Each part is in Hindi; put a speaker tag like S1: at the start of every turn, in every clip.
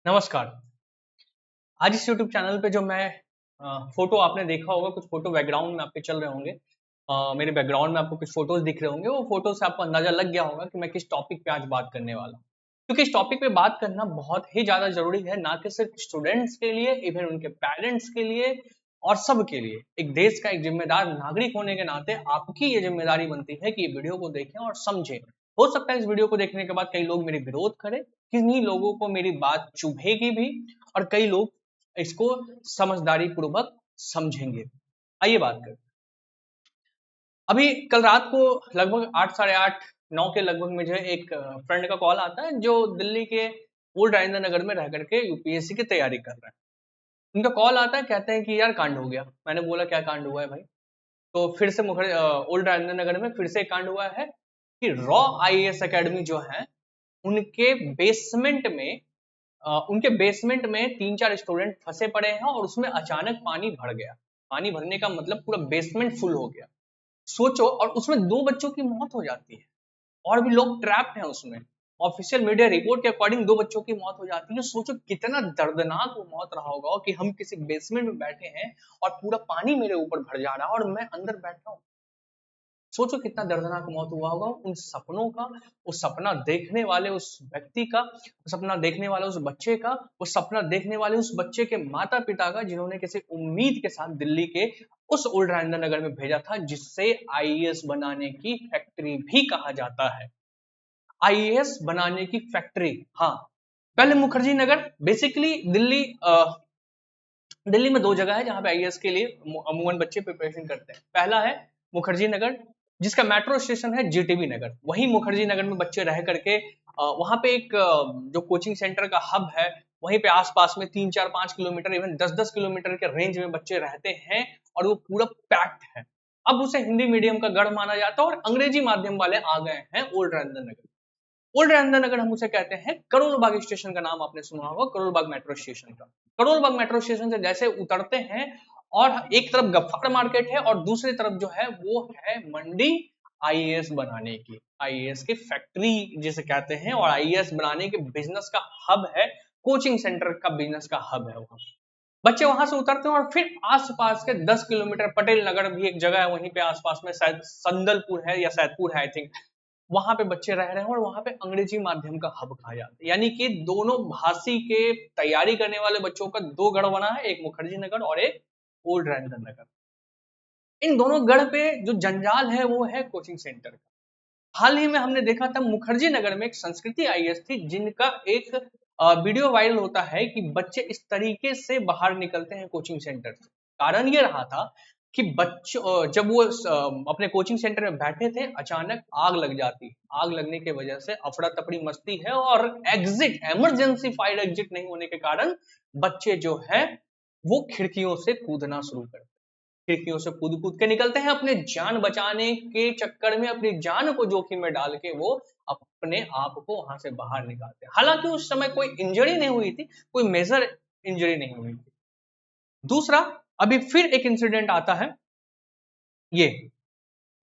S1: नमस्कार। आज इस यूट्यूब चैनल पे जो मैं फोटो आपने देखा होगा, कुछ फोटो बैकग्राउंड में आपके चल रहे होंगे। मेरे बैकग्राउंड में आपको कुछ फोटोज दिख रहे होंगे। वो फोटो से आपको अंदाजा लग गया होगा कि मैं किस टॉपिक पे आज बात करने वाला हूँ। क्योंकि इस टॉपिक पे बात करना बहुत ही ज्यादा जरूरी है, ना कि सिर्फ स्टूडेंट्स के लिए, इवन उनके पेरेंट्स के लिए और सबके लिए। एक देश का एक जिम्मेदार नागरिक होने के नाते आपकी ये जिम्मेदारी बनती है कि ये वीडियो को देखें और समझें। हो सकता है इस वीडियो को देखने के बाद कई लोग मेरे विरोध करें, किन्हीं लोगों को मेरी बात चुभेगी भी, और कई लोग इसको समझदारी पूर्वक समझेंगे। आइए बात करें। अभी कल रात को लगभग 8 साढ़े 8 9 के लगभग मुझे एक फ्रेंड का कॉल आता है जो दिल्ली के ओल्ड राजेंद्र नगर में रह करके यूपीएससी की तैयारी कर रहा है। उनका कॉल आता है, कहते हैं कि यार कांड हो गया। मैंने बोला क्या कांड हुआ है भाई? तो फिर से ओल्ड राजेंद्र नगर में फिर से कांड हुआ है कि रॉ आईएएस एकेडमी जो है उनके बेसमेंट में उनके बेसमेंट में 3-4 स्टूडेंट फंसे पड़े हैं और उसमें अचानक पानी भर गया। पानी भरने का मतलब पूरा बेसमेंट फुल हो गया। सोचो, और उसमें 2 बच्चों की मौत हो जाती है और भी लोग ट्रैप्ड हैं उसमें। ऑफिशियल मीडिया रिपोर्ट के अकॉर्डिंग 2 बच्चों की मौत हो जाती है। सोचो कितना दर्दनाक वो मौत रहा होगा कि हम किसी बेसमेंट में बैठे हैं और पूरा पानी मेरे ऊपर भर जा रहा है और मैं अंदर बैठा हूँ। सोचो कितना दर्दनाक मौत हुआ होगा उन सपनों का, उस सपना देखने वाले उस व्यक्ति का, उस सपना देखने वाले उस बच्चे का, उस सपना देखने वाले उस बच्चे के माता पिता का, जिन्होंने किसी उम्मीद के साथ दिल्ली के उस ओल्ड राजेंद्र नगर में भेजा था, जिससे आईएएस बनाने की फैक्ट्री भी कहा जाता है। आईएएस बनाने की फैक्ट्री, हाँ। पहले मुखर्जी नगर, बेसिकली दिल्ली में 2 जगह है जहां पे आईएएस के लिए अमूमन बच्चे प्रिपरेशन करते हैं। पहला है मुखर्जी नगर, जिसका मेट्रो स्टेशन है जीटीबी नगर। वहीं मुखर्जी नगर में बच्चे रह करके वहां पे एक जो कोचिंग सेंटर का हब है, वहीं पे आसपास में 3-4-5 किलोमीटर, इवन 10-10 किलोमीटर के रेंज में बच्चे रहते हैं और वो पूरा पैक्ड है। अब उसे हिंदी मीडियम का गढ़ माना जाता है और अंग्रेजी माध्यम वाले आ गए हैं ओल्ड राजेंद्र नगर। ओल्ड राजेंद्र नगर हम उसे कहते हैं। करोल बाग स्टेशन का नाम आपने सुना होगा, करोल बाग मेट्रो स्टेशन का। करोल बाग मेट्रो स्टेशन से जैसे उतरते हैं और एक तरफ गफ्फार मार्केट है और दूसरी तरफ जो है वो है मंडी आईएएस बनाने की, आईएएस की फैक्ट्री जिसे कहते हैं, और आईएएस बनाने के बिजनेस का हब है, कोचिंग सेंटर का बिजनेस का हब है वहां। बच्चे वहां से उतरते हैं और फिर आसपास के 10 किलोमीटर पटेल नगर भी एक जगह है, वहीं पे आसपास में शायद संदलपुर है या सैदपुर है आई थिंक, वहां पे बच्चे रह रहे हैं और वहां पे अंग्रेजी माध्यम का हब कहा जाता है। यानी कि दोनों भाषी के तैयारी करने वाले बच्चों का 2 गढ़ बना है, एक मुखर्जी नगर और एक ओल्ड राजेंद्र नगर। इन दोनों गढ़ पे जो जंजाल है वो है कोचिंग सेंटर का। हाल ही में हमने देखा था मुखर्जी नगर में एक संस्कृति आईएएस थी, जिनका एक वीडियो वायरल होता है कि बच्चे इस तरीके से बाहर निकलते हैं कोचिंग सेंटर से। कारण ये रहा था कि बच्चों जब वो अपने कोचिंग सेंटर में बैठे थे, अचानक आग लग जाती। आग लगने की वजह से अफरा तफड़ी मचती है और एग्जिट, इमरजेंसी फायर एग्जिट नहीं होने के कारण बच्चे जो है वो खिड़कियों से कूदना शुरू करते, खिड़कियों से कूद कूद के निकलते हैं। अपने जान बचाने के चक्कर में अपनी जान को जोखिम में डाल के वो अपने आप को वहां से बाहर निकालते हैं। हालांकि उस समय कोई इंजरी नहीं हुई थी, कोई मेजर इंजरी नहीं हुई थी। दूसरा, अभी फिर एक इंसिडेंट आता है ये,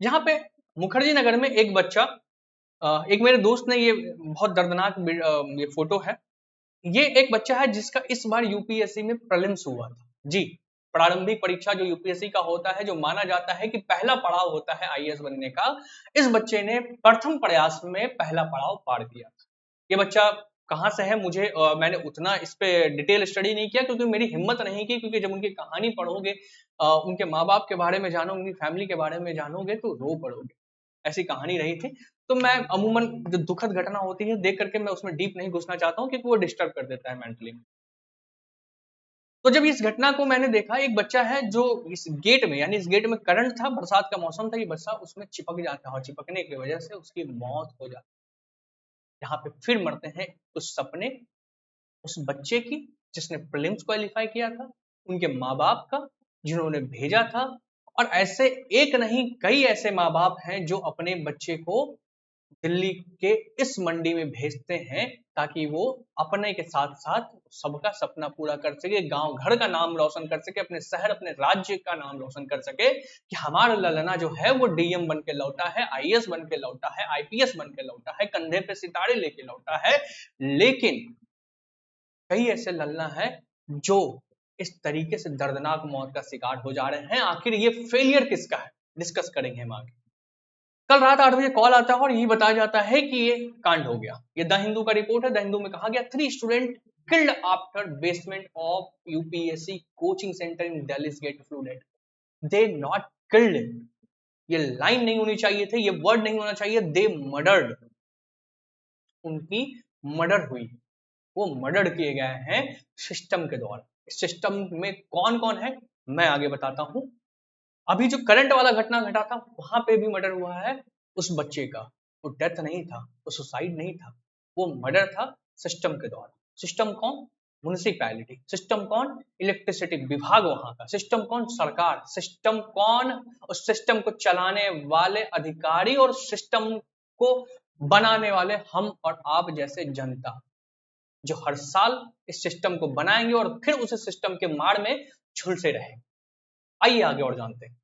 S1: जहां पे मुखर्जी नगर में एक बच्चा, एक मेरे दोस्त ने ये बहुत दर्दनाक ये फोटो है। ये एक बच्चा है जिसका इस बार यूपीएससी में प्रीलिम्स हुआ था जी। प्रारंभिक परीक्षा जो यूपीएससी का होता है, जो माना जाता है कि पहला पड़ाव होता है आईएएस बनने का, इस बच्चे ने प्रथम प्रयास में पहला पड़ाव पार किया। ये बच्चा कहाँ से है, मैंने उतना इस पे डिटेल स्टडी नहीं किया क्योंकि मेरी हिम्मत नहीं की, क्योंकि जब उनकी कहानी पढ़ोगे, उनके माँ बाप के बारे में जानोगे, उनकी फैमिली के बारे में जानोगे तो रो पड़ोगे। ऐसी कहानी रही थी। तो मैं अमूमन जो दुखद घटना होती है देख करके मैं उसमें डीप नहीं घुसना चाहता हूँ, क्योंकि वो डिस्टर्ब कर देता है मेंटली। तो जब इस घटना को मैंने देखा, एक बच्चा है जो इस गेट में, यानी इस गेट में करंट था, बरसात का मौसम था, ये बच्चा उसमें चिपक जाता है और चिपकने की वजह से उसकी मौत हो जाती है। यहाँ पे फिर मरते हैं उस सपने, उस बच्चे की जिसने प्रीलिम्स क्वालिफाई किया था, उनके माँ बाप का जिन्होंने भेजा था। और ऐसे एक नहीं कई ऐसे माँ बाप हैं जो अपने बच्चे को दिल्ली के इस मंडी में भेजते हैं ताकि वो अपने के साथ साथ सबका सपना पूरा कर सके, गांव घर का नाम रोशन कर सके, अपने शहर अपने राज्य का नाम रोशन कर सके कि हमारा ललना जो है वो डीएम बन के लौटा है, आईएएस बन के लौटा है, आईपीएस बन के लौटा है, कंधे पे सितारे लेके लौटा है। लेकिन कई ऐसे लल्ला हैं जो इस तरीके से दर्दनाक मौत का शिकार हो जा रहे हैं। आखिर ये फेलियर किसका है, डिस्कस करेंगे हम आगे। कल रात 8 बजे कॉल आता है और ये बताया जाता है कि ये कांड हो गया। ये द हिंदू का रिपोर्ट है। द हिंदू में कहा गया 3 student killed after basement of UPSC coaching centre in Delhi gate flooded. They not killed, ये लाइन नहीं होनी चाहिए थे, ये वर्ड नहीं होना चाहिए, दे मर्डर्ड। उनकी मर्डर हुई, वो मर्डर किए गए हैं सिस्टम के द्वारा। इस सिस्टम में कौन कौन है मैं आगे बताता हूं। अभी जो करंट वाला घटना घटा था वहां पे भी मर्डर हुआ है उस बच्चे का। वो डेथ नहीं था, वो सुसाइड नहीं था, वो मर्डर था सिस्टम के द्वारा। सिस्टम कौन? म्युनिसिपैलिटी। सिस्टम कौन? इलेक्ट्रिसिटी विभाग वहां का। सिस्टम कौन? सरकार। सिस्टम कौन? उस सिस्टम को चलाने वाले अधिकारी और सिस्टम को बनाने वाले हम और आप जैसे जनता, जो हर साल इस सिस्टम को बनाएंगे और फिर उस सिस्टम के मार में झुलसे रहेंगे। आइए आगे और जानते हैं।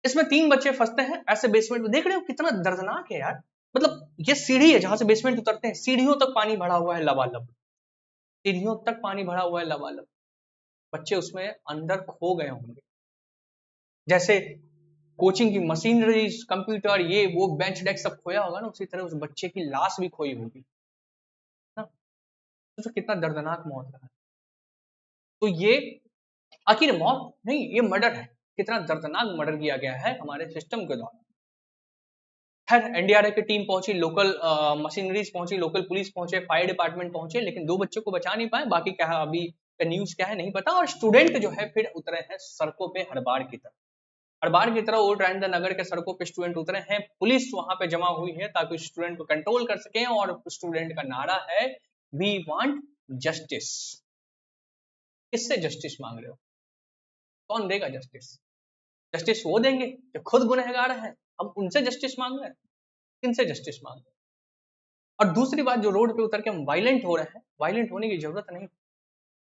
S1: इसमें 3 बच्चे फंसते हैं ऐसे बेसमेंट में। देख रहे हो कितना दर्दनाक है यार। मतलब ये सीढ़ी है जहां से बेसमेंट उतरते हैं, सीढ़ियों तक पानी भरा हुआ है लबालब, सीढ़ियों तक पानी भरा हुआ है लबालब। बच्चे उसमें अंदर खो गए होंगे। जैसे कोचिंग की मशीनरी, कंप्यूटर, ये वो बेंच डेस्क सब खोया होगा ना, उसी तरह उस बच्चे की लाश भी खोई होगी ना। तो कितना दर्दनाक मौत रहा है। तो ये आखिर मौत नहीं, ये मर्डर है। कितना दर्दनाक मर्डर किया गया है हमारे सिस्टम के द्वारा। खैर एनडीआरएफ की टीम पहुंची, लोकल मशीनरीज पहुंची, लोकल पुलिस पहुंचे, फायर डिपार्टमेंट पहुंचे, लेकिन 2 बच्चों को बचा नहीं पाए। बाकी क्या है अभी का न्यूज क्या है नहीं पता। और स्टूडेंट जो है फिर उतरे हैं सड़कों पे हर बार की तरह। हर बार की तरह ओल्ड राजेंद्र नगर के सड़कों पे स्टूडेंट उतरे हैं। पुलिस वहां पे जमा हुई है ताकि स्टूडेंट को कंट्रोल कर सके। और स्टूडेंट का नारा है वी वांट जस्टिस। किससे जस्टिस मांग रहे हो? कौन देगा जस्टिस? जस्टिस वो देंगे जो खुद गुनहगार हैं। हम उनसे जस्टिस मांग रहे हैं? किनसे जस्टिस मांग रहे हैं? और दूसरी बात, जो रोड पे उतर के हम वायलेंट हो रहे हैं, वायलेंट होने की जरूरत नहीं।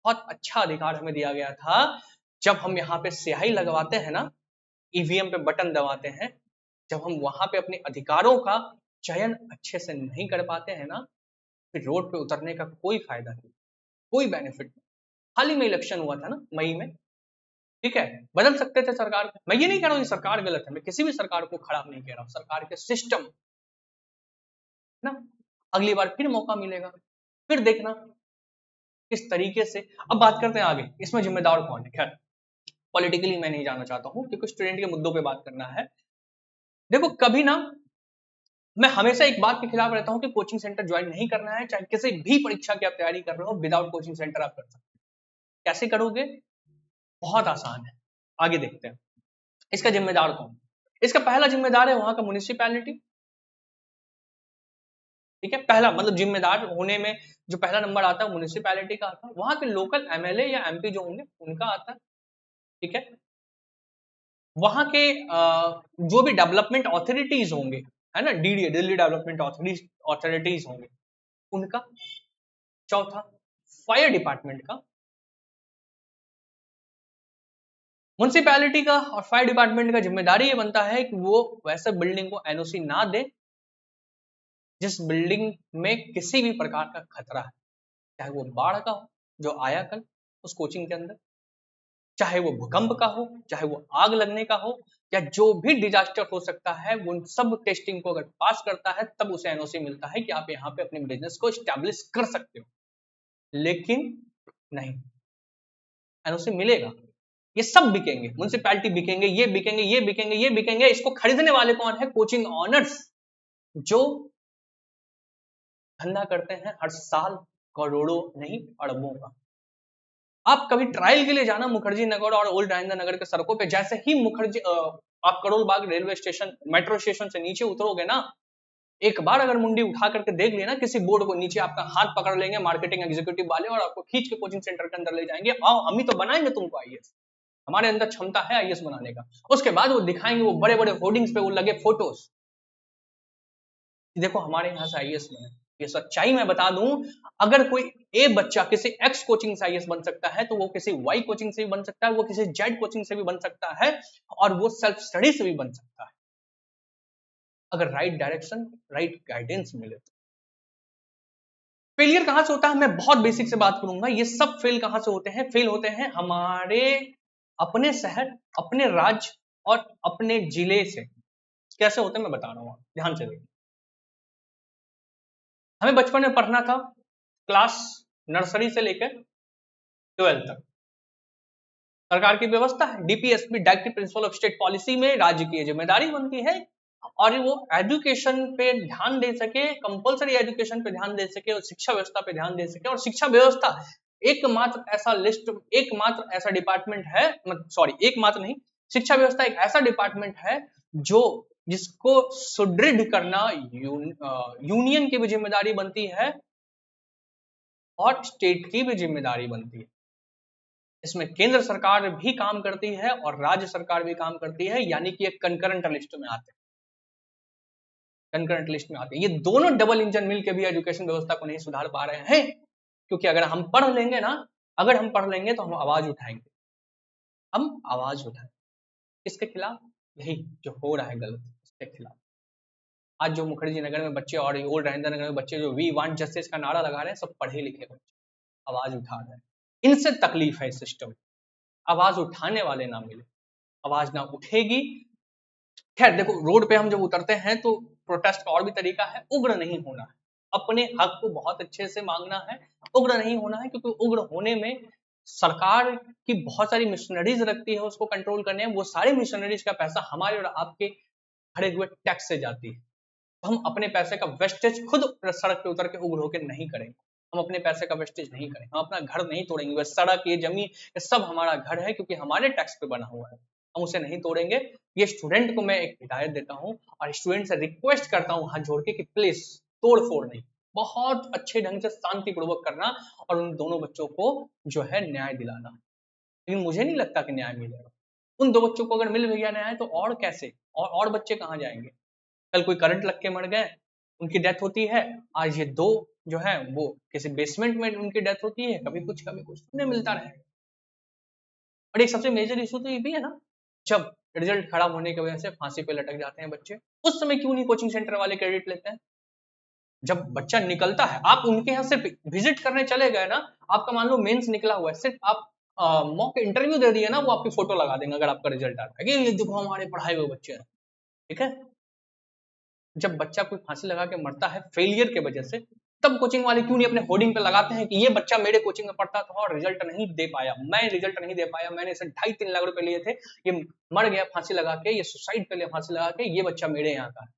S1: बहुत अच्छा अधिकार हमें दिया गया था। जब हम यहाँ पे स्याही लगवाते हैं ना, ईवीएम पे बटन दबाते हैं, जब हम वहां पे अपने अधिकारों का चयन अच्छे से नहीं कर पाते हैं ना, फिर रोड पे उतरने का कोई फायदा नहीं, कोई बेनिफिट नहीं। हाल ही में इलेक्शन हुआ था ना मई में, ठीक है, बदल सकते थे सरकार को। मैं ये नहीं कह रहा हूँ कि सरकार गलत है, मैं किसी भी सरकार को खराब नहीं कह रहा हूँ, सरकार के सिस्टम ना। अगली बार फिर मौका मिलेगा, फिर देखना किस तरीके से। अब बात करते हैं आगे, इसमें जिम्मेदार कौन है। खैर पॉलिटिकली मैं नहीं जाना चाहता हूँ क्योंकि स्टूडेंट के मुद्दों पे बात करना है। देखो कभी ना, मैं हमेशा एक बात के खिलाफ रहता हूँ कि कोचिंग सेंटर ज्वाइन नहीं करना है। चाहे किसी भी परीक्षा की आप तैयारी कर रहे हो, विदाउट कोचिंग सेंटर आप कर सकते हैं। कैसे करोगे? बहुत आसान है, आगे देखते हैं। इसका जिम्मेदार कौन? इसका पहला जिम्मेदार है वहां का म्युनिसिपैलिटी। ठीक है, पहला मतलब जिम्मेदार होने में जो पहला नंबर आता है म्युनिसिपैलिटी का आता है। वहां के लोकल एमएलए या एमपी जो होंगे उनका आता है। ठीक है, वहां के जो भी डेवलपमेंट ऑथोरिटीज होंगे, है ना, डीडीए, दिल्ली डेवलपमेंट ऑथोरिटीज होंगे, उनका। चौथा फायर डिपार्टमेंट का। म्युनिसिपैलिटी का और फायर डिपार्टमेंट का जिम्मेदारी ये बनता है कि वो वैसे बिल्डिंग को एनओसी ना दे जिस बिल्डिंग में किसी भी प्रकार का खतरा है। चाहे वो बाढ़ का हो जो आया कल उस कोचिंग के अंदर, चाहे वो भूकंप का हो, चाहे वो आग लगने का हो, या जो भी डिजास्टर हो सकता है, वो सब टेस्टिंग को अगर पास करता है तब उसे एनओसी मिलता है कि आप यहाँ पे अपने बिजनेस को स्टैब्लिश कर सकते हो। लेकिन नहीं, एनओसी मिलेगा, ये सब बिकेंगे, म्युनिसिपैलिटी बिकेंगे, ये बिकेंगे, ये बिकेंगे, ये बिकेंगे। इसको खरीदने वाले कौन है? कोचिंग ऑनर्स, जो धंधा करते हैं हर साल करोड़ों नहीं अरबों का। आप कभी ट्रायल के लिए जाना मुखर्जी नगर और ओल्ड राजेंद्र नगर के सड़कों पे। जैसे ही आप Karol Bagh railway station, metro station से नीचे उतरोगे ना, एक बार अगर मुंडी उठा करके देख लेना किसी बोर्ड को, नीचे आपका हाथ पकड़ लेंगे मार्केटिंग एग्जीक्यूटिव वाले और आपको खींच के कोचिंग सेंटर के अंदर ले जाएंगे। आओ हम ही तो बनाएंगे तुमको आईएएस, हमारे अंदर क्षमता है आईएएस बनाने का। उसके बाद वो दिखाएंगे, वो बड़े बड़े होर्डिंग्स पे वो लगे फोटोज, देखो हमारे यहाँ से आईएएस बने। ये सच्चाई मैं बता दूं, अगर कोई ए बच्चा किसी एक्स कोचिंग से आईएएस बन सकता है तो वो किसी वाई कोचिंग से भी बन सकता है, वो किसी जेड कोचिंग से भी बन सकता है, और वो सेल्फ स्टडी से भी बन सकता है, अगर राइट डायरेक्शन, राइट गाइडेंस मिले तो। फेलियर कहां से होता है, मैं बहुत बेसिक से बात करूंगा। ये सब फेल कहां से होते हैं? फेल होते हैं हमारे अपने शहर, अपने राज्य और अपने जिले से। कैसे होते हैं मैं बता रहा हूं, ध्यान से देखिए। हमें बचपन में पढ़ना था, क्लास नर्सरी से लेकर 12 तक सरकार की व्यवस्था है, DPSP directive principle of state policy में राज्य की जिम्मेदारी बनती है और वो एजुकेशन पे ध्यान दे सके, कंपलसरी एजुकेशन पे ध्यान दे सके और शिक्षा व्यवस्था पे ध्यान दे सके। और शिक्षा व्यवस्था एकमात्र ऐसा लिस्ट, एकमात्र ऐसा डिपार्टमेंट है, सॉरी एकमात्र नहीं, शिक्षा व्यवस्था एक ऐसा डिपार्टमेंट है जो जिसको सुदृढ़ करना यूनियन की भी जिम्मेदारी बनती है और स्टेट की भी जिम्मेदारी बनती है। इसमें केंद्र सरकार भी काम करती है और राज्य सरकार भी काम करती है, यानी कि एक कंकरेंट लिस्ट में आते हैं, कंकरेंट लिस्ट में आते हैं। ये दोनों डबल इंजन मिल के भी एजुकेशन व्यवस्था को नहीं सुधार पा रहे हैं, क्योंकि अगर हम पढ़ लेंगे ना, अगर हम पढ़ लेंगे तो हम आवाज उठाएंगे, हम आवाज उठाएंगे इसके खिलाफ, यही जो हो रहा है गलत, इसके खिलाफ। आज जो मुखर्जी नगर में बच्चे और ओल्ड राजेंद्र नगर में बच्चे जो वी वांट जस्टिस का नारा लगा रहे हैं, सब पढ़े लिखे बच्चे आवाज उठा रहे हैं। इनसे तकलीफ है सिस्टम, आवाज उठाने वाले ना मिले, आवाज ना उठेगी। खैर देखो, रोड पे हम जब उतरते हैं तो प्रोटेस्ट का और भी तरीका है, उग्र नहीं होना है, अपने हक को बहुत अच्छे से मांगना है, उग्र नहीं होना है, क्योंकि उग्र होने में सरकार की बहुत सारी मिशनरीज रखती है उसको कंट्रोल करने में, वो सारी मिशनरीज का पैसा हमारे और आपके भरे हुए टैक्स से जाती है। तो हम अपने पैसे का वेस्टेज खुद सड़क पे उतर के उग्र होकर नहीं करेंगे, हम अपने पैसे का वेस्टेज नहीं करेंगे, हम अपना घर नहीं तोड़ेंगे। वह सड़क, ये जमीन, ये सब हमारा घर है, क्योंकि हमारे टैक्स पे बना हुआ है, हम उसे नहीं तोड़ेंगे। ये स्टूडेंट को मैं एक हिदायत देता हूँ और स्टूडेंट से रिक्वेस्ट करता हूँ हाथ जोड़ के कि प्लीज तोड़ फोड़ नहीं, बहुत अच्छे ढंग से शांतिपूर्वक करना और उन दोनों बच्चों को जो है न्याय दिलाना। लेकिन मुझे नहीं लगता कि न्याय मिलेगा। उन दो बच्चों को अगर मिल गया न्याय तो और कैसे, और बच्चे कहाँ जाएंगे? कल कोई करंट लग के मर गए, उनकी डेथ होती है, आज ये दो जो है वो किसी बेसमेंट में उनकी डेथ होती है, कभी कुछ सुनने मिलता रहेगा। और एक सबसे मेजर इशू तो ये भी है ना, जब रिजल्ट खराब होने की वजह से फांसी पे लटक जाते हैं बच्चे, उस समय क्यों नहीं कोचिंग सेंटर वाले क्रेडिट लेते हैं? जब बच्चा निकलता है, आप उनके यहाँ सिर्फ विजिट करने चले गए ना, आपका मान लो मेंस निकला हुआ है, सिर्फ आप मॉक इंटरव्यू दे दिए ना, वो आपकी फोटो लगा देंगे अगर आपका रिजल्ट आता है कि ये देखो हमारे पढ़ाए हुए बच्चे हैं। ठीक है, जब बच्चा कोई फांसी लगा के मरता है फेलियर के वजह से, तब कोचिंग वाले क्यों नहीं अपने होर्डिंग पे लगाते हैं कि ये बच्चा मेरे कोचिंग में पढ़ता था और रिजल्ट नहीं दे पाया, मैं रिजल्ट नहीं दे पाया, मैंने इसे 2.5-3 लाख रुपए लिए थे, ये मर गया फांसी लगा के, ये सुसाइड कर लिया फांसी लगा के, ये बच्चा मेरे यहाँ का है।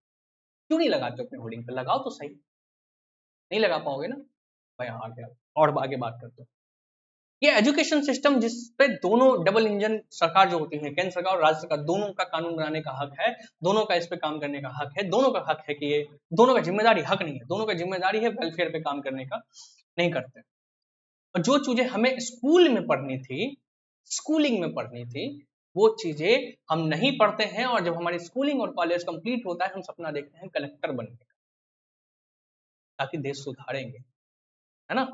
S1: क्यों नहीं लगाते अपने होर्डिंग पे? लगाओ तो सही। नहीं लगा पाओगे ना भाई, आ गया। और आगे बात करते हैं, ये एजुकेशन सिस्टम जिसपे दोनों डबल इंजन सरकार जो होती है, केंद्र सरकार और राज्य सरकार, दोनों का कानून बनाने का हक है, दोनों का इस पे काम करने का हक है, दोनों का हक है कि ये दोनों का जिम्मेदारी, हक नहीं है, दोनों का जिम्मेदारी है वेलफेयर पे काम करने का, नहीं करते। और जो चीजें हमें स्कूल में पढ़नी थी, स्कूलिंग में पढ़नी थी, वो चीजें हम नहीं पढ़ते हैं। और जब हमारी स्कूलिंग और कॉलेज कंप्लीट होता है, हम सपना देखते हैं कलेक्टर बनने का, ताकि देश सुधारेंगे, है ना।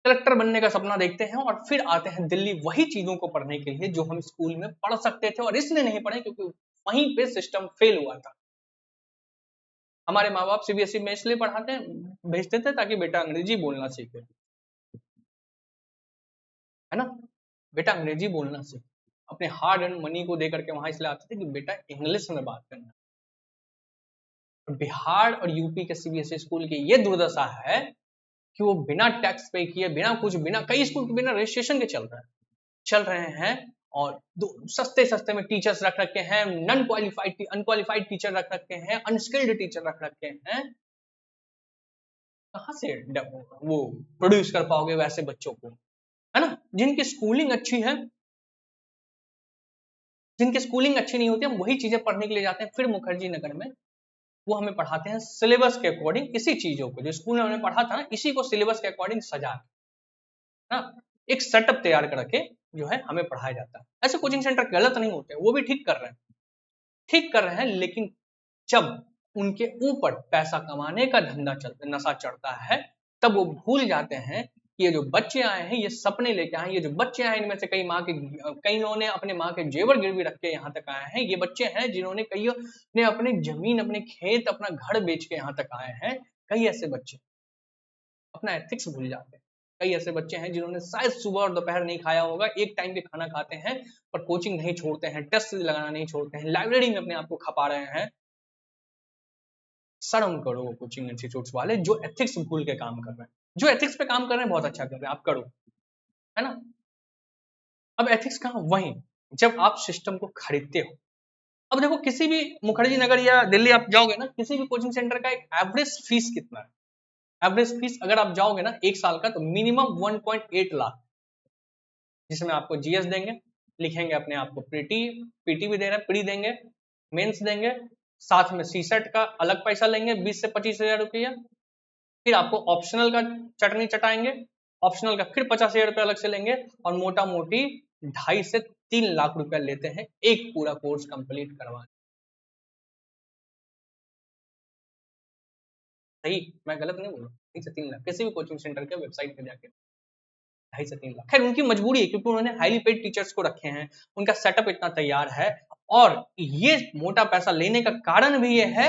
S1: कलेक्टर बनने का सपना देखते हैं और फिर आते हैं दिल्ली वही चीजों को पढ़ने के लिए जो हम स्कूल में पढ़ सकते थे, और इसलिए नहीं पढ़े क्योंकि वहीं पे सिस्टम फेल हुआ था। हमारे माँ बाप सीबीएसई में इसलिए पढ़ाते हैं, भेजते थे ताकि बेटा अंग्रेजी बोलना सीखे, है ना, बेटा अंग्रेजी बोलना सीखे। अपने हार्ड एंड मनी को दे करके वहां इसलिए आते थे कि बेटा इंग्लिश में बात करना। बिहार और यूपी के सीबीएसई स्कूल की ये दुर्दशा है कि वो बिना टैक्स पे किए, बिना कुछ, बिना कई स्कूल के बिना रजिस्ट्रेशन के चल रहे हैं और सस्ते सस्ते में टीचर्स रख रखे हैं, नॉन क्वालिफाइड अनक्वालिफाइड टीचर रख रखे हैं, अनस्किल्ड टीचर रख रखे हैं। कहां से वो प्रोड्यूस कर पाओगे वैसे बच्चों को, है ना, जिनकी स्कूलिंग अच्छी है, जिनकी स्कूलिंग अच्छी नहीं होती, हम वही चीजें पढ़ने के लिए जाते हैं। फिर मुखर्जी नगर में वो हमें पढ़ाते हैं सिलेबस के अकॉर्डिंग, इसी चीजों को जो स्कूल में हमने पढ़ा था ना, इसी को सिलेबस के अकॉर्डिंग सजा ना, एक सेटअप तैयार करके जो है हमें पढ़ाया जाता है। ऐसे कोचिंग सेंटर गलत नहीं होते, वो भी ठीक कर रहे हैं, ठीक कर रहे हैं, लेकिन जब उनके ऊपर पैसा कमाने का धंधा चलता, नशा चढ़ता है, तब वो भूल जाते हैं कि ये जो बच्चे आए हैं ये सपने लेके आए हैं, ये जो बच्चे आए इनमें से कई ने अपने माँ के जेवर गिरवी रख के यहाँ तक आए हैं, ये बच्चे हैं जिन्होंने कई ने अपनी जमीन, अपने खेत, अपना घर बेच के यहाँ तक आए हैं, कई ऐसे बच्चे। अपना एथिक्स भूल जाते हैं। कई ऐसे बच्चे हैं जिन्होंने शायद सुबह और दोपहर नहीं खाया होगा, एक टाइम के खाना खाते हैं पर कोचिंग नहीं छोड़ते हैं, टेस्ट लगाना नहीं छोड़ते हैं, लाइब्रेरी में अपने आप को खपा रहे हैं। शर्म करो वो कोचिंग इंस्टीट्यूट्स वाले जो एथिक्स भूल के काम कर रहे हैं। जो एथिक्स पे काम कर रहे हैं बहुत अच्छा कर रहे हैं, आप करो, है ना। अब एथिक्स कहाँ, वहीं जब आप सिस्टम को खरीदते हो। अब देखो किसी भी मुखर्जी नगर या दिल्ली आप जाओगे ना, किसी भी कोचिंग सेंटर का एक एवरेज फीस कितना है? एवरेज फीस अगर आप जाओगे ना एक साल का, तो मिनिमम 1.8 लाख, जिसमें आपको जीएस देंगे, लिखेंगे अपने आप को पीटी, पीटी भी दे रहे हैं, प्री देंगे, मेंस देंगे, साथ में सीसेट का अलग पैसा लेंगे 20 से 25 हजार रुपया, फिर आपको ऑप्शनल का चटनी चटाएंगे, ऑप्शनल का फिर 50 हजार रुपया अलग से लेंगे, और मोटा मोटी 2.5 से 3 लाख रुपया लेते हैं एक पूरा कोर्स कंप्लीट करवाने। सही, मैं गलत नहीं बोल रहा, 2.5 से 3 लाख किसी भी कोचिंग सेंटर के वेबसाइट पे जाके, 2.5 से 3 लाख। खैर उनकी मजबूरी है क्योंकि उन्होंने हाईली पेड टीचर्स को रखे हैं, उनका सेटअप इतना तैयार है, और ये मोटा पैसा लेने का कारण भी ये है,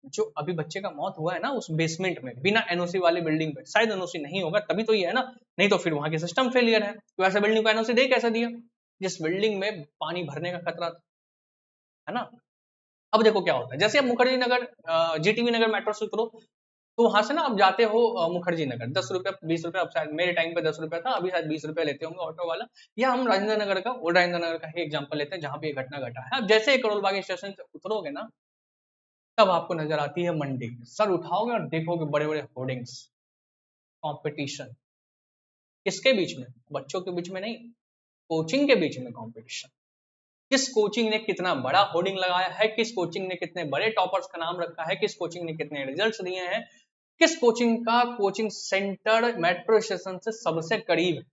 S1: जो अभी बच्चे का मौत हुआ है ना उस बेसमेंट में बिना एनओसी वाली बिल्डिंग पे, शायद एनओसी नहीं होगा तभी तो ये है ना, नहीं तो फिर वहां के सिस्टम फेलियर है, तो ऐसा बिल्डिंग को एनओसी दे कैसे दिया, जिस बिल्डिंग में पानी भरने का खतरा था, है ना। अब देखो क्या होता है, जैसे अब मुखर्जी नगर जीटीवी नगर मेट्रो से उतरो, तो वहां से ना आप जाते हो मुखर्जी नगर, 10 रुपया 20 रुपया, अब शायद मेरे टाइम पे 10 रुपया था, अभी शायद 20 रुपया लेते होंगे ऑटो वाला। या हम राजेंद्र नगर का, ओल्ड राजेंद्र नगर का ही एग्जाम्पल लेते हैं जहां पे ये घटना घटा है। अब जैसे ही करोल बाग स्टेशन से उतरोगे ना, तब आपको नजर आती है मंडी, सर उठाओगे और देखोगे बड़े बड़े होर्डिंग्स, कॉम्पिटिशन, किसके बीच में, बच्चों के बीच में नहीं, कोचिंग के बीच में कॉम्पिटिशन। किस कोचिंग ने कितना बड़ा होर्डिंग लगाया है, किस कोचिंग ने कितने बड़े टॉपर्स का नाम रखा है, किस कोचिंग ने कितने रिजल्ट्स दिए हैं, किस कोचिंग का कोचिंग सेंटर मेट्रो स्टेशन से सबसे करीब है,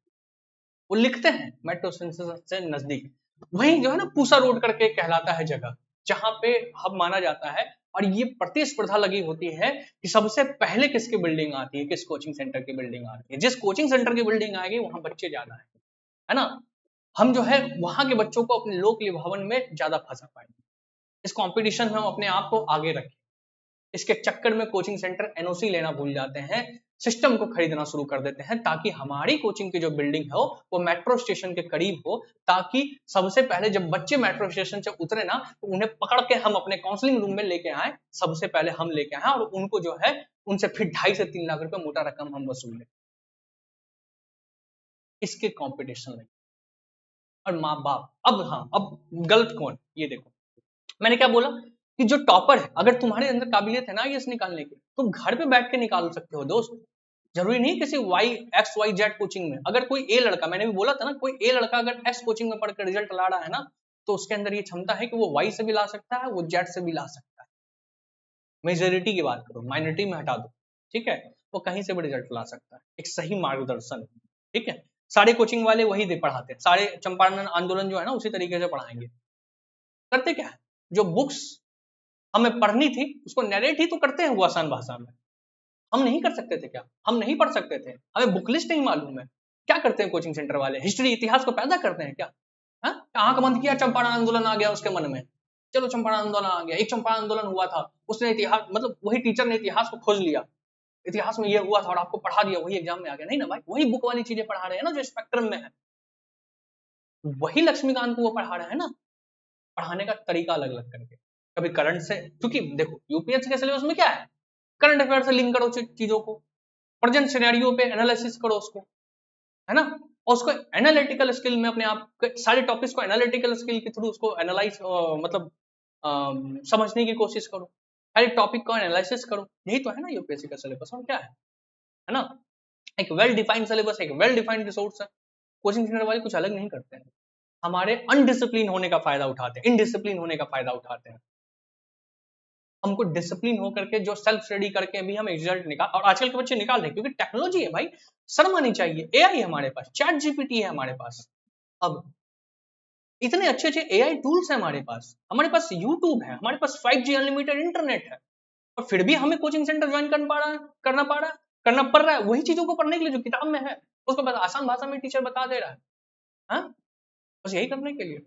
S1: वो लिखते हैं मेट्रो स्टेशन से नजदीक। वहीं जो है ना पूसा रोड करके कहलाता है जगह, जहां पे हब माना जाता है, और ये प्रतिस्पर्धा लगी होती है कि सबसे पहले किसकी बिल्डिंग आती है, किस कोचिंग सेंटर की बिल्डिंग आती है, जिस कोचिंग सेंटर की बिल्डिंग आएगी वहां बच्चे ज्यादा है ना। हम जो है वहां के बच्चों को अपने लोक भवन में ज्यादा फंसा पाएंगे, इस कंपटीशन में हम अपने आप को आगे रखें, इसके चक्कर में कोचिंग सेंटर एनओसी लेना भूल जाते हैं, सिस्टम को खरीदना शुरू कर देते हैं, ताकि हमारी कोचिंग की जो बिल्डिंग हो वो मेट्रो स्टेशन के करीब हो, ताकि सबसे पहले जब बच्चे मेट्रो स्टेशन से उतरे ना, तो उन्हें पकड़ के हम अपने काउंसलिंग रूम में लेके आए, सबसे पहले हम लेके आए, और उनको जो है उनसे फिर 2.5 से 3 लाख रुपए मोटा रकम हम वसूल लें, इसके कॉम्पिटिशन में। और माँ बाप, अब हाँ, अब गलत कौन, ये देखो मैंने क्या बोला, कि जो टॉपर है, अगर तुम्हारे अंदर काबिलियत है ना आईएएस निकालने की, तुम घर पे बैठ के निकाल सकते हो दोस्त, जरूरी नहीं किसी XYZ कोचिंग में। अगर कोई ए लड़का, मैंने भी बोला था ना, कोई ए लड़का अगर एक्स कोचिंग में पढ़कर रिजल्ट ला रहा है ना, तो उसके अंदर ये क्षमता है कि वो वाई से भी ला सकता है, वो जेड से भी ला सकता है। मेजोरिटी की बात करो, माइनॉरिटी में हटा दो, ठीक है, वो कहीं से भी रिजल्ट ला सकता है, एक सही मार्गदर्शन, ठीक है। सारे कोचिंग वाले वही दे पढ़ाते हैं, सारे चंपारण आंदोलन जो है ना उसी तरीके से पढ़ाएंगे। करते क्या है, जो बुक्स हमें पढ़नी थी उसको नरेट ही तो करते हैं वो आसान भाषा में। हम नहीं कर सकते थे क्या, हम नहीं पढ़ सकते थे, हमें बुक लिस्ट नहीं मालूम है, क्या करते हैं कोचिंग सेंटर वाले, हिस्ट्री इतिहास को पैदा करते हैं क्या। हाँ, आंख बंद किया, चंपारण आंदोलन आ गया उसके मन में, चलो चंपारण आंदोलन आ गया, एक चंपारण आंदोलन हुआ था, उसने इतिहास, मतलब वही टीचर ने इतिहास को खोज लिया, इतिहास में ये हुआ था और आपको पढ़ा दिया, वही एग्जाम में आ गया, नहीं ना भाई, वही बुक वाली चीजें पढ़ा रहे हैं ना जो स्पेक्ट्रम में है, वही लक्ष्मीकांत को वो पढ़ा रहे हैं ना, पढ़ाने का तरीका अलग अलग करके। कभी करंट से, क्योंकि देखो यूपीएससी के सिलेबस में क्या है, करंट अफेयर से लिंक करो चीजों को, प्रेजेंट सिनेरियो पे एनालिसिस करो उसको, है ना, और उसको एनालिटिकल स्किल में अपने आप सारे टॉपिक्स को एनालिटिकल स्किल के थ्रू उसको एनालाइज, मतलब समझने की कोशिश करो, हर एक टॉपिक को एनालिसिस करो, यही तो है ना यूपीएससी का सिलेबस, और क्या है ना। एक वेल डिफाइंड सिलेबस, एक वेल डिफाइंड रिसोर्स है। कोचिंग सेंटर वाले कुछ अलग नहीं करते हैं, हमारे अनडिसिप्लिन होने का फायदा उठाते हैं, इनडिसिप्लिन होने का फायदा उठाते हैं। हमको डिसिप्लिन होकर के जो सेल्फ स्टडी करके भी हम रिजल्ट निकाल, और आजकल के बच्चे निकाल रहे हैं क्योंकि टेक्नोलॉजी है भाई, शर्म आनी चाहिए, एआई हमारे पास, चैट जीपीटी है हमारे पास, अब इतने अच्छे अच्छे एआई टूल्स है हमारे पास यूट्यूब है, हमारे पास 5G अनलिमिटेड इंटरनेट है, और फिर भी हमें कोचिंग सेंटर ज्वाइन करना पड़ रहा है वही चीजों को पढ़ने के लिए जो किताब में है, उसको बस आसान भाषा में टीचर बता दे रहा है, हाँ? बस यही करने के लिए।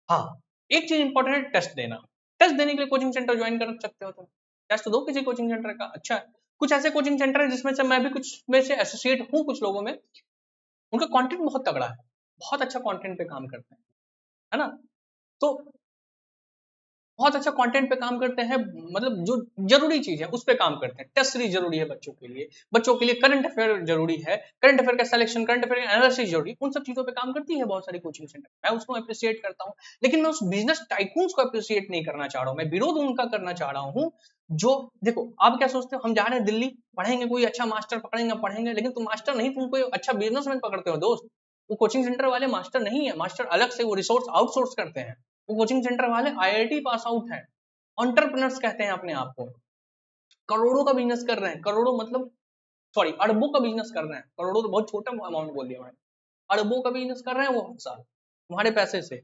S1: हाँ, एक चीज इंपॉर्टेंट है, टेस्ट देना, टेस्ट देने के लिए कोचिंग सेंटर ज्वाइन कर सकते हो तुम, टेस्ट दो किसी कोचिंग सेंटर का, अच्छा है। कुछ ऐसे कोचिंग सेंटर है जिसमें से मैं भी कुछ में से एसोसिएट हूँ, कुछ लोगों में, उनका कंटेंट बहुत तगड़ा है, बहुत अच्छा कंटेंट पे काम करते हैं, है ना। तो बहुत अच्छा कंटेंट पे काम करते हैं, मतलब जो जरूरी चीज है उस पे काम करते हैं। टेस्ट सीरीज जरूरी है बच्चों के लिए करंट अफेयर जरूरी है, करंट अफेयर का सिलेक्शन, करंट अफेयर का एनालिसिस जरूरी है, उन सब चीजों पे काम करती है बहुत सारी कोचिंग सेंटर। मैं उसको अप्रिशिएट करता हूँ, लेकिन मैं उस बिजनेस टाइकून्स को अप्रिशिएट नहीं करना चाह रहा हूँ, मैं विरोध उनका करना चाह रहा हूँ। जो देखो, आप क्या सोचते हो, हम जा रहे हैं दिल्ली, पढ़ेंगे, कोई अच्छा मास्टर पढ़ेंगे, लेकिन तुम मास्टर नहीं, तुम कोई अच्छा बिजनेसमैन पकड़ते हो दोस्त। वो कोचिंग सेंटर वाले मास्टर नहीं है, मास्टर अलग से वो रिसोर्स आउटसोर्स करते हैं। वो कोचिंग सेंटर वाले आईआईटी पास आउट हैं, एंटरप्रेन्योर्स कहते हैं अपने आप को, करोड़ों का बिजनेस कर रहे हैं, करोड़ों मतलब सॉरी अरबों का बिजनेस कर रहे हैं, करोड़ों तो बहुत छोटा अमाउंट बोल दिया मैंने, अरबों का बिजनेस कर रहे हैं वो हर साल तुम्हारे पैसे से,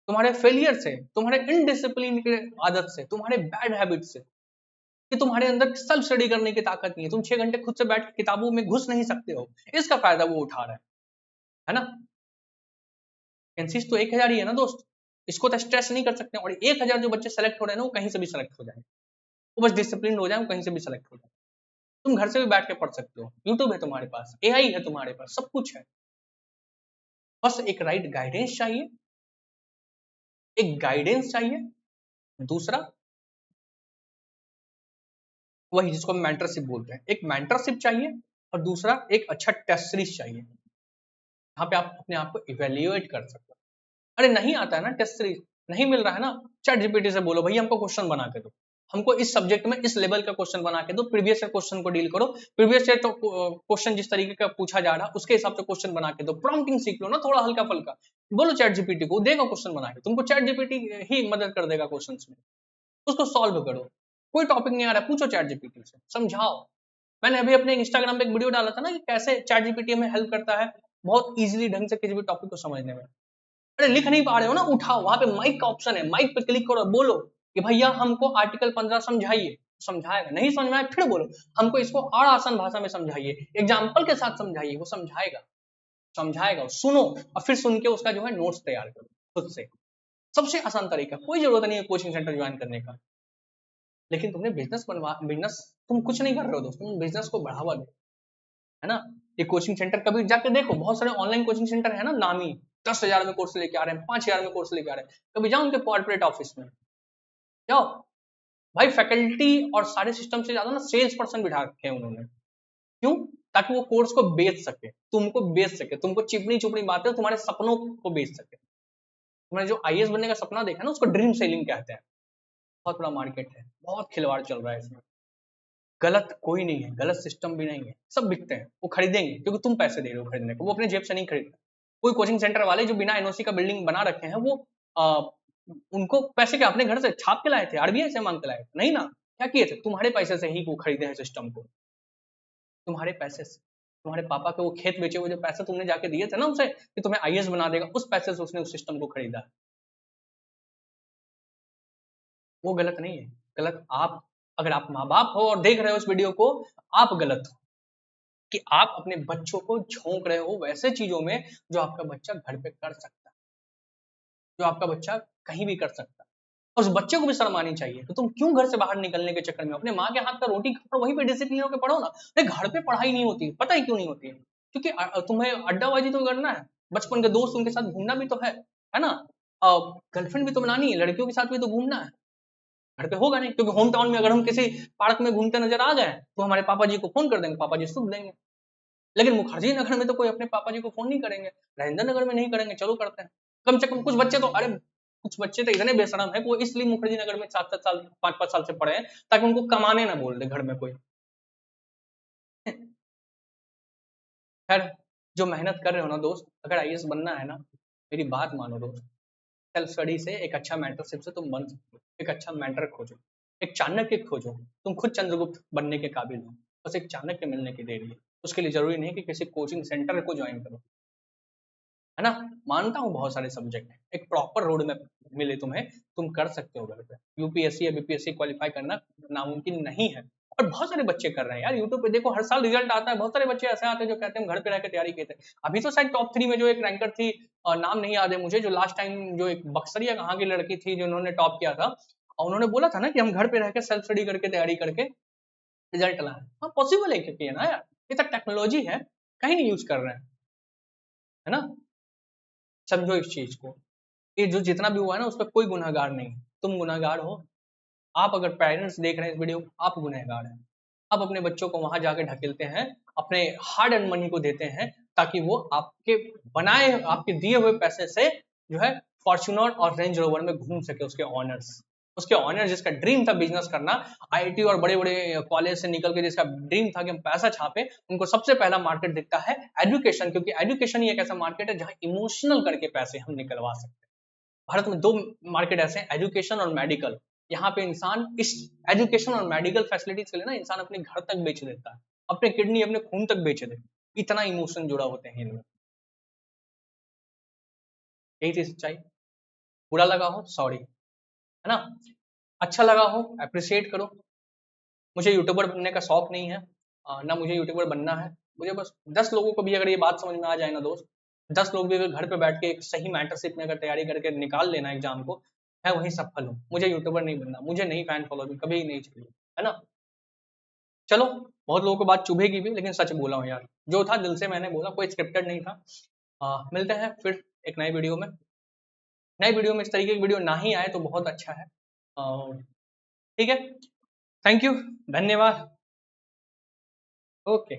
S1: तुम्हारे फेलियर से, तुम्हारे इनडिसिप्लिन के आदत से, तुम्हारे बैड हैबिट से, कि तुम्हारे अंदर सेल्फ स्टडी करने की ताकत नहीं है, तुम 6 घंटे खुद से बैठ के किताबों में घुस नहीं सकते हो, इसका फायदा वो उठा रहा है ना। वैकेंसीज तो 1000 ही है ना दोस्त, इसको तो स्ट्रेस नहीं कर सकते, और 1000 जो बच्चे सेलेक्ट हो रहे हैं ना, वो कहीं से भी सेलेक्ट हो जाए, वो बस डिसिप्लिन हो जाए, वो कहीं से भी सेलेक्ट हो जाए। तुम घर से भी बैठ के पढ़ सकते हो, यूट्यूब है तुम्हारे पास, एआई है तुम्हारे पास, सब कुछ है, बस एक राइट गाइडेंस चाहिए, एक गाइडेंस चाहिए। दूसरा वही जिसको हम मेंटरशिप बोलते हैं, एक मेंटरशिप चाहिए, और दूसरा एक अच्छा टेस्ट सीरीज चाहिए, जहाँ पे आप अपने आप को इवेल्युएट कर सकते हो। अरे नहीं आता है ना टेस्ट सीरीज, नहीं मिल रहा है ना, चैट जीपीटी से बोलो भैया हमको क्वेश्चन बना के दो, हमको इस सब्जेक्ट में इस लेवल का क्वेश्चन बना के दो, प्रीवियस ईयर क्वेश्चन को डील करो, प्रीवियस ईयर तो क्वेश्चन जिस तरीके का पूछा जा रहा है उसके हिसाब से क्वेश्चन बना के दो, प्रॉम्प्टिंग सीख लो ना थोड़ा हल्का फुल्का, बोलो चैट जीपीटी को, देगा क्वेश्चन बना के, तुमको चैट जीपीटी ही मदद कर देगा क्वेश्चन में, उसको सॉल्व करो। कोई टॉपिक नहीं आ रहा, पूछो चैट जीपीटी से, समझाओ। मैंने अभी अपने इंस्टाग्राम पे एक वीडियो डाला था ना कि कैसे चैट जीपीटी हमें हेल्प करता है बहुत इजीली ढंग से किसी भी टॉपिक को समझने में। अरे लिख नहीं पा रहे हो ना, उठाओ, वहां पे माइक का ऑप्शन है, माइक पे क्लिक करो, बोलो कि भैया हमको आर्टिकल 15 समझाइए, समझाएगा, नहीं समझ में आए फिर बोलो हमको इसको और आसान भाषा में समझाइए, एग्जाम्पल के साथ समझाइए, वो समझाएगा, सुनो, और फिर सुन के उसका जो है नोट्स तैयार करो खुद से। सबसे आसान तरीका, कोई जरूरत नहीं है कोचिंग सेंटर ज्वाइन करने का, लेकिन तुमने बिजनेस तुम कुछ नहीं कर रहे हो दोस्त, तुम बिजनेस को बढ़ावा दो, है ना। ये कोचिंग सेंटर कभी जाके देखो, बहुत सारे ऑनलाइन कोचिंग सेंटर है ना नामी, 10,000 में कोर्स लेके आ रहे हैं, 5,000 में कोर्स लेके आ रहे हैं, कभी जाओ उनके कॉर्पोरेट ऑफिस में, जाओ भाई, फैकल्टी और सारे सिस्टम से ज्यादा ना सेल्स पर्सन बिठा रखे हैं उन्होंने, क्यों, ताकि वो कोर्स को बेच सके, तुमको बेच सके, तुमको चिपनी चुपड़ी बातें तुम्हारे सपनों को बेच सके। तुमने जो आईएएस बनने का सपना देखा ना, उसको ड्रीम सेलिंग कहते हैं, बहुत बड़ा मार्केट है, बहुत खिलवाड़ चल रहा है इसमें, गलत कोई नहीं है, गलत सिस्टम भी नहीं है, सब बिकते हैं, वो खरीदेंगे क्योंकि तुम पैसे दे रहे हो खरीदने को, वो अपने जेब से नहीं खरीदते। कोई कोचिंग सेंटर वाले जो बिना एनओसी का बिल्डिंग बना रखे हैं, वो उनको पैसे के अपने घर से छाप के लाए थे, आरबीआई से मांग के लाए थे, नहीं ना, क्या किए थे, तुम्हारे पैसे से ही वो खरीदे हैं सिस्टम को, तुम्हारे पैसे से, तुम्हारे पापा के वो खेत बेचे हुए जो पैसे तुमने जाके दिए थे ना उसे कि तुम्हें आईएएस बना देगा, उस पैसे से उसने उस सिस्टम को खरीदा, वो गलत नहीं है। गलत आप, अगर आप माँ बाप हो और देख रहे हो इस वीडियो को, आप गलत हो कि आप अपने बच्चों को झोंक रहे हो वैसे चीजों में जो आपका बच्चा घर पे कर सकता है, जो आपका बच्चा कहीं भी कर सकता है, और उस बच्चे को भी शर्म आनी चाहिए। तो तुम क्यों घर से बाहर निकलने के चक्कर में अपने माँ के हाथ का रोटी खाओ, वहीं पे डिसिप्लिन होकर पढ़ो ना। नहीं, घर पे पढ़ाई नहीं होती, पता है क्यों नहीं होती है, क्योंकि तुम्हें अड्डाबाजी तो करना है, बचपन के दोस्त उनके साथ घूमना भी तो है ना, गर्लफ्रेंड भी तो बनानी है, लड़कियों के साथ भी तो घूमना है, घर पे होगा नहीं, क्योंकि होम टाउन में अगर हम किसी पार्क में घूमते नजर आ गए तो हमारे पापा जी को फोन कर देंगे, पापा जी सुन देंगे। लेकिन मुखर्जी नगर में तो कोई अपने पापा जी को फोन नहीं करेंगे, राजेंद्र नगर में नहीं करेंगे, चलो करते हैं। कम से कम कुछ बच्चे तो, अरे कुछ बच्चे तो इतने बेशरम है, वो इसलिए मुखर्जी नगर में 7-7 साल 5-5 साल से पढ़े हैं ताकि उनको कमाने ना बोल दे घर में कोई। खैर, जो मेहनत कर रहे हो ना दोस्त, अगर आईएएस बनना है ना, मेरी बात मानो दोस्त, सेल्फ स्टडी से, एक अच्छा मेंटरशिप से तुम बन सकते हो, एक अच्छा मेंटर खोजो, एक चाणक्य खोजो, तुम खुद चंद्रगुप्त बनने के काबिल हो, बस एक चाणक्य मिलने की देरी है। उसके लिए जरूरी नहीं कि किसी कोचिंग सेंटर को ज्वाइन करो, है ना। मानता हूँ बहुत सारे सब्जेक्ट हैं, एक प्रॉपर रोड मैप मिले तुम्हें, तुम कर सकते हो घर पे, यूपीएससी या बीपीएससी क्वालिफाई करना नामुमकिन नहीं है, और बहुत सारे बच्चे कर रहे हैं यार, यूट्यूब पे देखो हर साल रिजल्ट आता है, बहुत सारे बच्चे ऐसे आते हैं जो कहते हैं हम घर पे रह के तैयारी किए थे। अभी तो शायद टॉप 3 में जो एक रैंकर थी, नाम नहीं याद है मुझे, जो लास्ट टाइम जो एक बक्सरिया कहाँ की लड़की थी जिन्होंने टॉप किया था, और उन्होंने बोला था ना कि हम घर पे रह के सेल्फ स्टडी करके तैयारी करके रिजल्ट लाए। हाँ पॉसिबल है, क्योंकि है ना यार, ये तो टेक्नोलॉजी है, कहीं नहीं यूज कर रहे हैं, है ना। समझो इस चीज को, ये जो जितना भी हुआ है ना, उस पर कोई गुनहगार नहीं है। तुम गुनहगार हो, आप अगर पेरेंट्स देख रहे हैं इस वीडियो को, आप गुनहगार हैं। आप अपने बच्चों को वहां जाके ढकेलते हैं, अपने हार्ड एंड मनी को देते हैं, ताकि वो आपके बनाए, आपके दिए हुए पैसे से जो है फॉर्च्यूनर और रेंज रोवर में घूम सके उसके ऑनर जिसका ड्रीम था बिजनेस करना, आईआईटी और बड़े बड़े कॉलेज से निकल के जिसका ड्रीम था कि हम पैसा छापे, उनको सबसे पहला मार्केट दिखता है एजुकेशन, क्योंकि एजुकेशन ही एक ऐसा मार्केट है जहां इमोशनल करके पैसे हम निकलवा सकते हैं। भारत में दो मार्केट ऐसे हैं, एजुकेशन और मेडिकल। यहाँ पे इंसान इस एजुकेशन और मेडिकल फैसिलिटीज के लिए ना इंसान अपने घर तक बेच देता है, अपने किडनी अपने खून तक बेच दे, इतना इमोशन जुड़ा होते हैं इनमें। यही थी सच्चाई। बुरा लगा हो सॉरी, है ना। अच्छा लगा हो अप्रिशिएट करो। मुझे यूट्यूबर बनने का शौक नहीं है, ना मुझे यूट्यूबर बनना है। मुझे बस 10 लोगों को भी अगर ये बात समझ में आ जाए ना दोस्त, 10 लोग भी अगर घर पे बैठ के एक सही मेंटरशिप में अगर तैयारी करके निकाल लेना एग्जाम को, मैं वहीं सफल हूँ। मुझे यूट्यूबर नहीं बनना, मुझे नहीं फैन फॉलोइंग कभी नहीं चाहिए, है ना। चलो, बहुत लोगों को बात चुभेगी भी, लेकिन सच बोला हूँ यार, जो था दिल से मैंने बोला, कोई स्क्रिप्टेड नहीं था। मिलते हैं फिर एक नए वीडियो में। नए वीडियो में इस तरीके की वीडियो ना ही आए तो बहुत अच्छा है। ठीक है, थैंक यू, धन्यवाद। ओके।